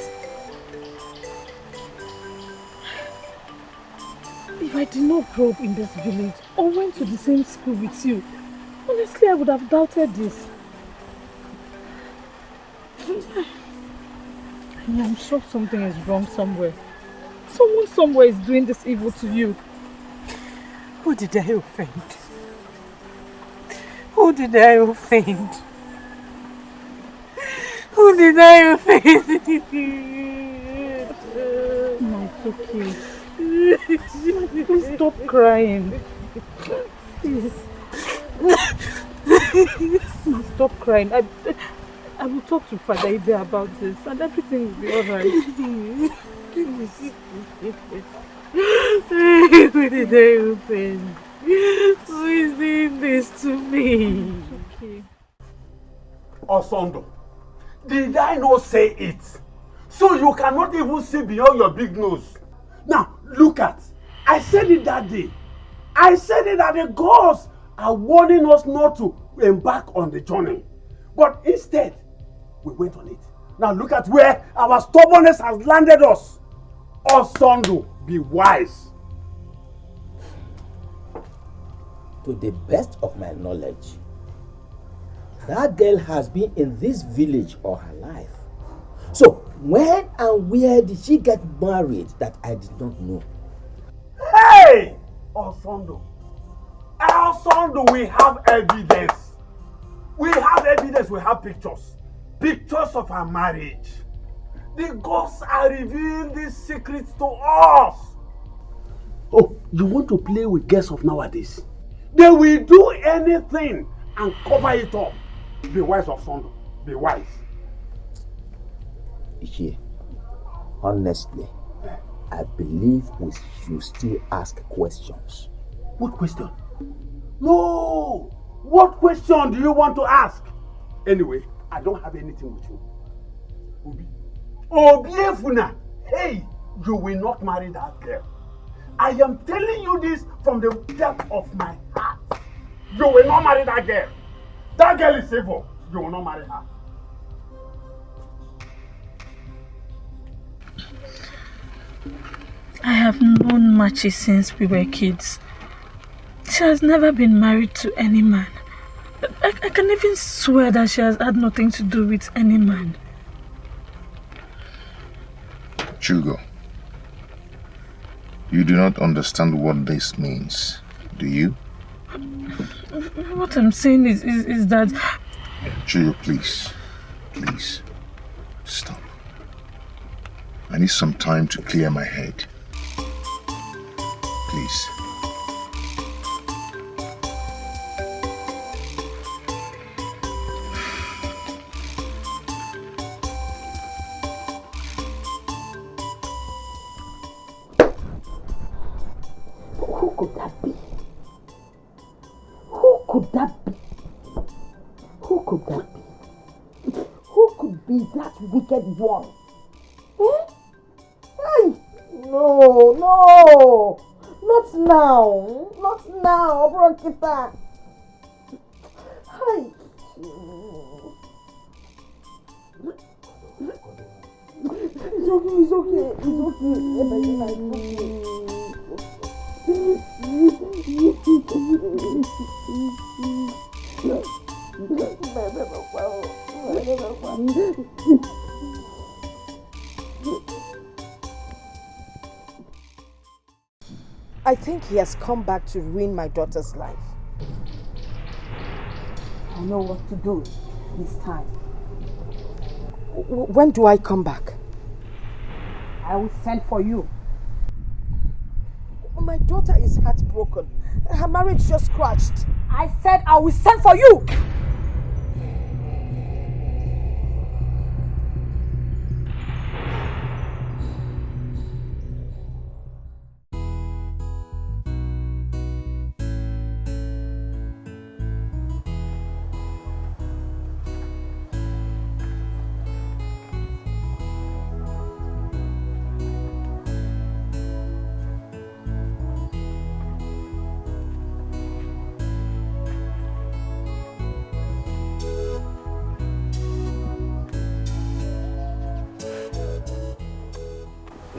If I did not grow up in this village or went to the same school with you, honestly I would have doubted this. I am sure something is wrong somewhere. Someone somewhere is doing this evil to you. Who did I offend? Who did I offend? Who did I offend? No, it's okay. Please stop crying. Please. No, stop crying. I will talk to Father Ibe about this and everything will be alright. Please. Who did I offend? Who is doing this to me? It's okay. Osondo, did I not say it? So you cannot even see beyond your big nose. Now, look at, I said it that day. I said it that the gods are warning us not to embark on the journey. But instead, we went on it. Now look at where our stubbornness has landed us. Osondo, be wise. To the best of my knowledge, that girl has been in this village all her life. So, when and where did she get married that I did not know? Hey! Osondo, we have evidence. We have evidence, we have pictures. Pictures of her marriage. The gods are revealing these secrets to us. Oh, you want to play with girls of nowadays? They will do anything and cover it up. Be wise, Osondo. Be wise. Ichie, honestly, I believe we should still ask questions. What question? No! What question do you want to ask? Anyway, I don't have anything with you. Obiefuna, hey, you will not marry that girl. I am telling you this from the depth of my heart. You will not marry that girl. That girl is evil. You will not marry her. I have known Machi since we were kids. She has never been married to any man. I can even swear that she has had nothing to do with any man. Chugo, you do not understand what this means, do you? What I'm saying is that... Chugo, please, stop. I need some time to clear my head. Please. Who could that be? Who could that be? Who could that be? Who could be that wicked one? Eh? Hey! No! Not now! Not now, Bronkita! Hey! It's I think he has come back to ruin my daughter's life. I know what to do this time. When do I come back? I will send for you. My daughter is heartbroken. Her marriage just crashed. I said I will send for you!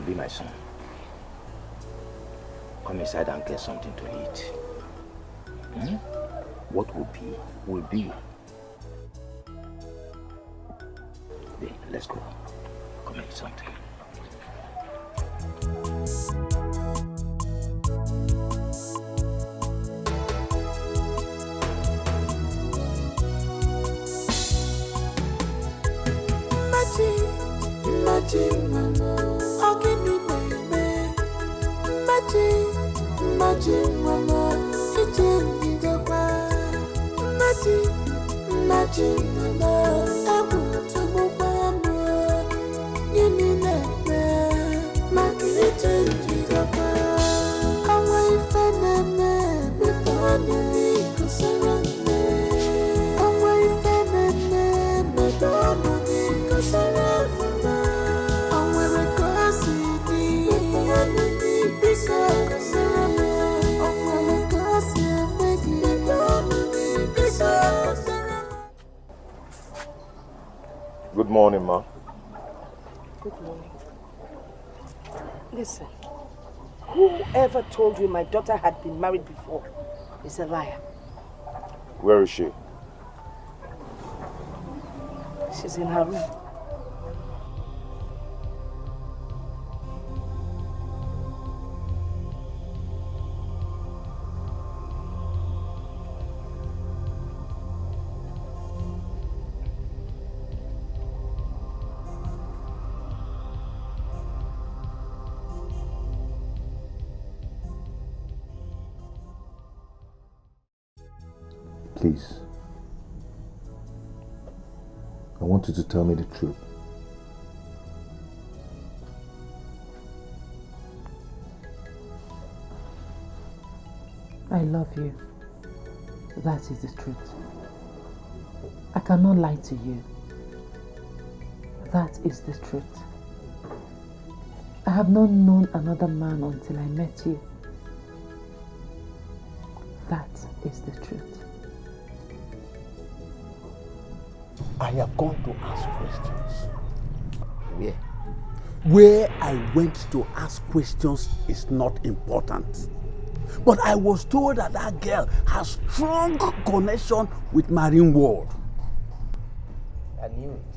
Be my son. Come inside and get something to eat. What will be, will be. Then, let's go. Come eat something. Good morning, Ma. Good morning. Listen, whoever told you my daughter had been married before is a liar. Where is she? She's in her room. Please. I want you to tell me the truth. I love you. That is the truth. I cannot lie to you. That is the truth. I have not known another man until I met you. That is the truth. I have gone to ask questions. Where? Where I went to ask questions is not important. But I was told that that girl has strong connection with marine world. I knew it.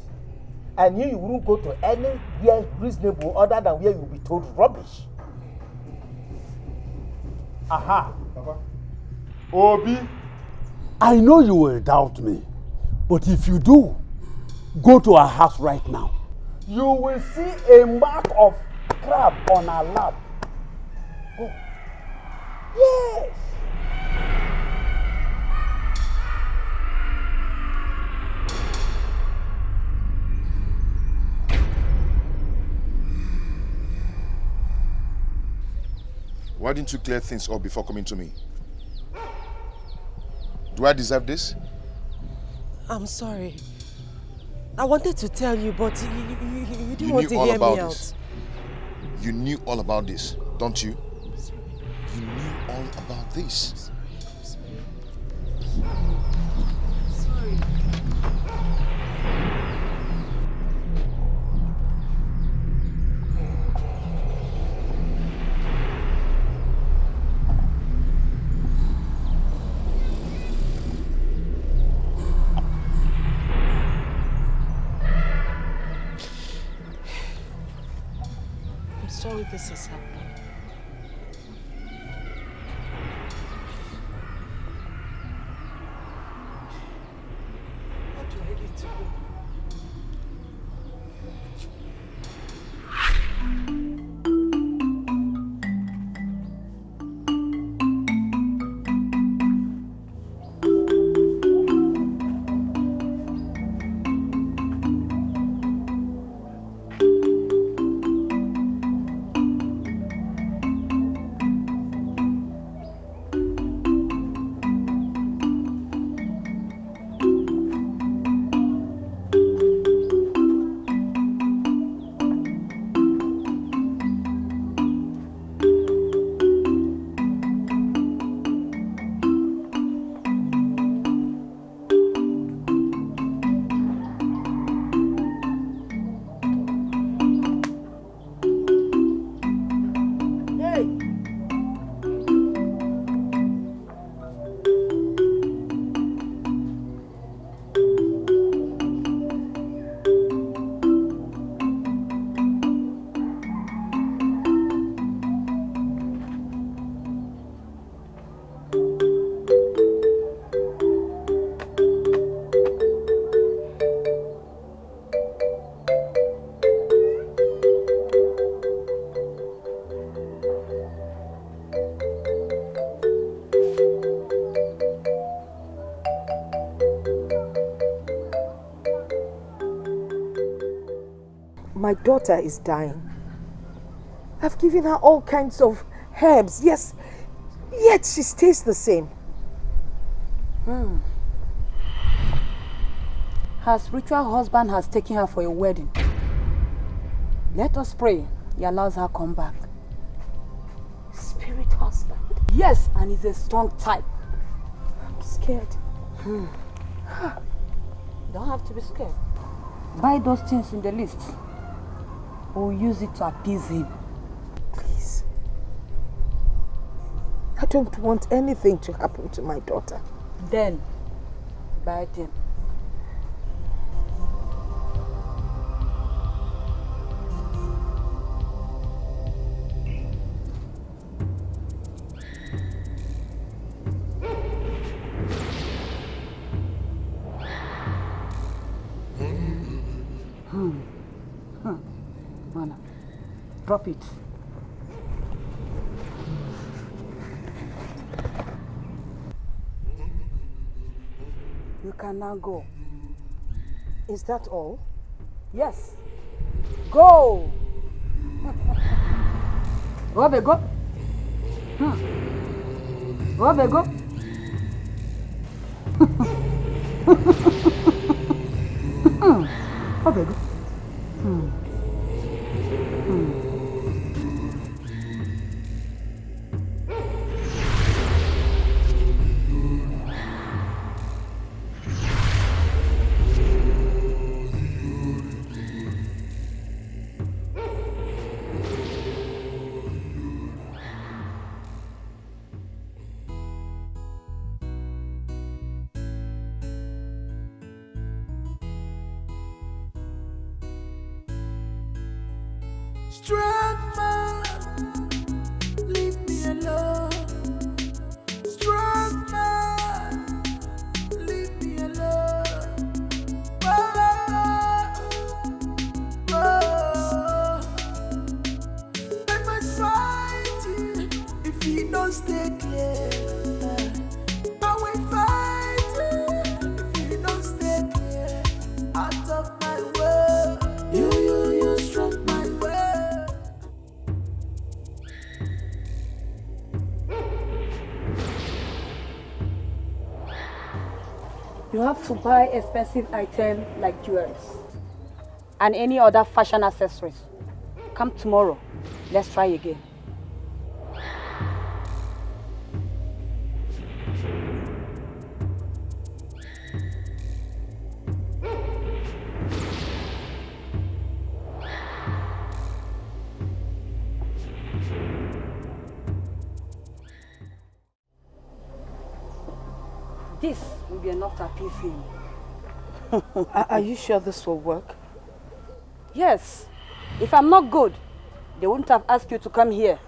I knew you wouldn't go to anywhere reasonable other than where you'll be told rubbish. Aha. Papa. Obi, I know you will doubt me. But if you do, go to her house right now. You will see a mark of crab on her lap. Go. Yes. Why didn't you clear things up before coming to me? Do I deserve this? I'm sorry. I wanted to tell you, but you didn't want to hear me out. You knew all about this, don't you? You knew all about this. Sorry. Sorry this is happening. What do I need to do? My daughter is dying. I've given her all kinds of herbs, yes, yet she stays the same. Her spiritual husband has taken her for a wedding. Let us pray he allows her come back. Spirit husband? Yes, and he's a strong type. I'm scared. Don't have to be scared. Buy those things in the list. We'll use it to appease him. Please. I don't want anything to happen to my daughter. Then, buy them. Mana, drop it. You can now go. Is that all? Yes. Go! Go, go. Go, go. Go, go. Strong man, leave me alone. Strong man, leave me alone. Oh, oh. I must fight you if you don't stay clear. I will fight you if you don't stay clear. Out of my way, you struck my way. You have to buy expensive items like jewelry and any other fashion accessories. Come tomorrow. Let's try again. This will be enough to appease him. Are you sure this will work? Yes. If I'm not good, they wouldn't have asked you to come here.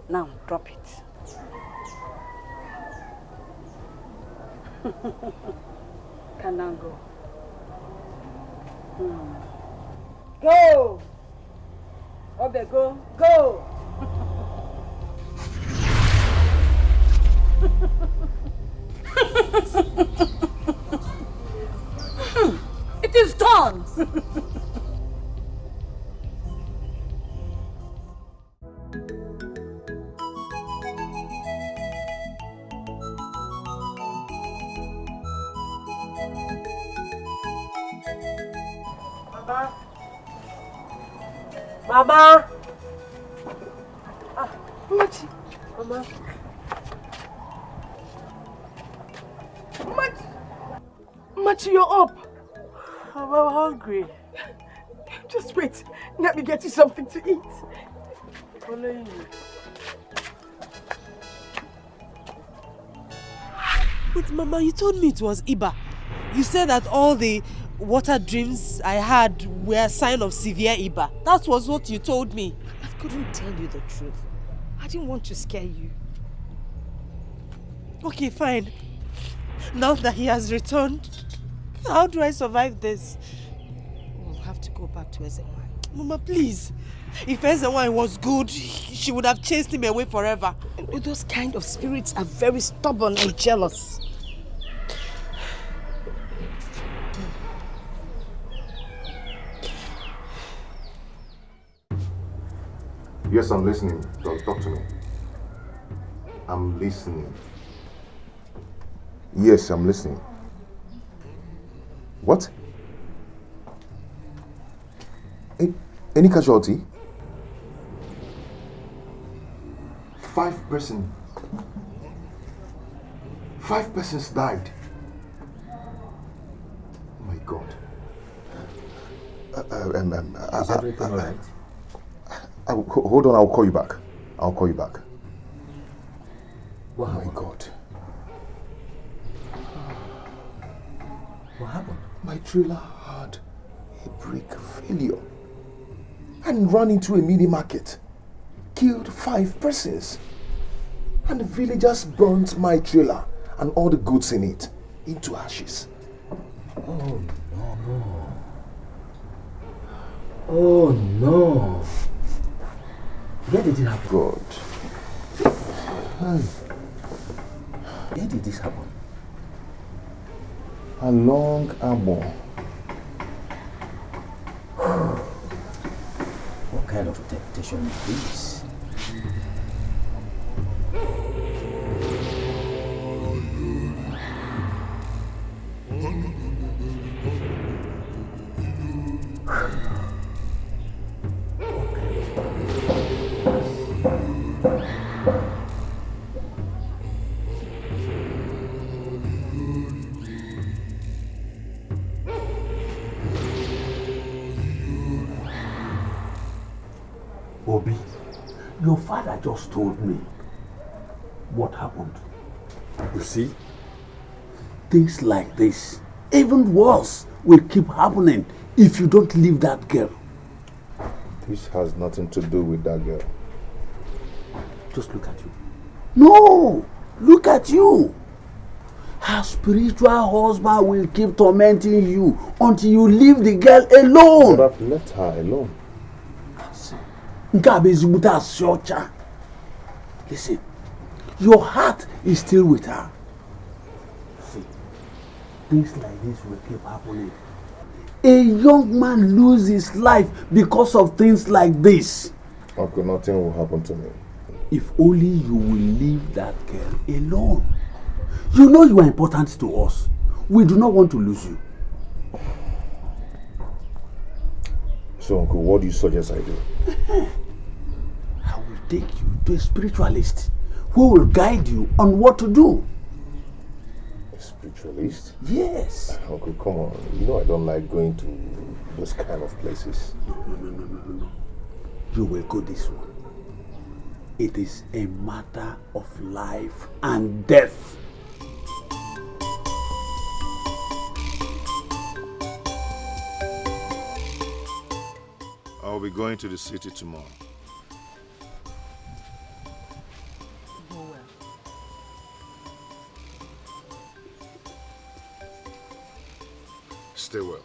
Now, drop it. Can now go. Go! Obe, go! Go! It is done! Mama! Mama! Machi! Mama! Machi, you're up! I'm hungry. Just wait. Let me get you something to eat. Following you. Wait, Mama, you told me it was Iba. You said that all the water dreams I had were a sign of severe Iba. That was what you told me. I couldn't tell you the truth. I didn't want to scare you. Okay, fine. Now that he has returned, how do I survive this? We'll have to go back to Ezenwa. Mama, please. If Ezenwanyị was good, she would have chased him away forever. Those kind of spirits are very stubborn and jealous. Yes, I'm listening. Talk to me. I'm listening. Yes, I'm listening. What? Any casualty? 5 persons. 5 persons died. Oh my God. Is everything all right? Hold on, I'll call you back. I'll call you back. What oh happened? My God. What happened? My trailer had a brake failure and ran into a mini market. Killed 5 persons. And the villagers burnt my trailer and all the goods in it into ashes. Oh no. Oh no. Where did it happen? God. Where did this happen? Along Amo. What kind of temptation is this? Obi, your father just told me what happened. You see, things like this, even worse, will keep happening if you don't leave that girl. This has nothing to do with that girl. Just look at you. No! Look at you! Her spiritual husband will keep tormenting you until you leave the girl alone. But I've left her alone. Listen, your heart is still with her. See, things like this will keep happening. A young man loses his life because of things like this. Uncle, nothing will happen to me. If only you will leave that girl alone. You know you are important to us. We do not want to lose you. So, Uncle, what do you suggest I do? I will take you to a spiritualist who will guide you on what to do. A spiritualist? Yes. Uncle, come on. You know I don't like going to those kind of places. No. You will go this one. It is a matter of life and death. I'll be going to the city tomorrow. Go well. Stay well.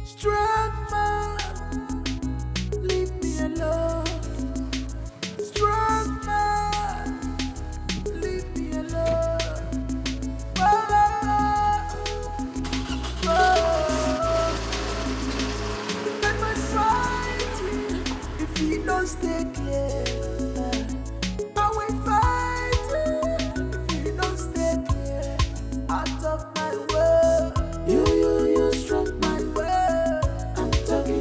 Strong man, leave me alone. Strong man, leave me alone. Let me fight you if you don't stay clear. I will fight you if you don't stay clear. Out of my world, you struck my world. I'm talking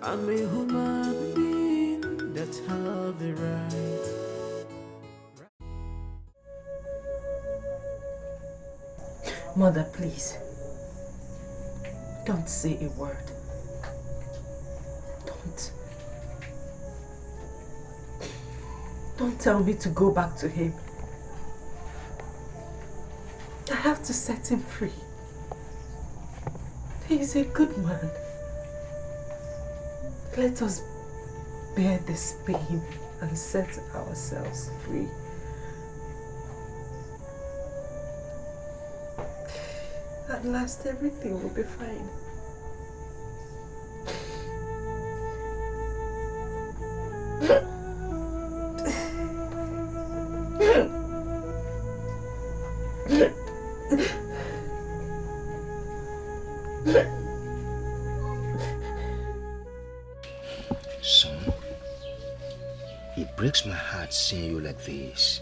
I'm a human being that have the right. Mother, please. Don't say a word. Don't tell me to go back to him. I have to set him free. He's a good man. Let us bear this pain and set ourselves free. At last, everything will be fine. Son, it breaks my heart seeing you like this.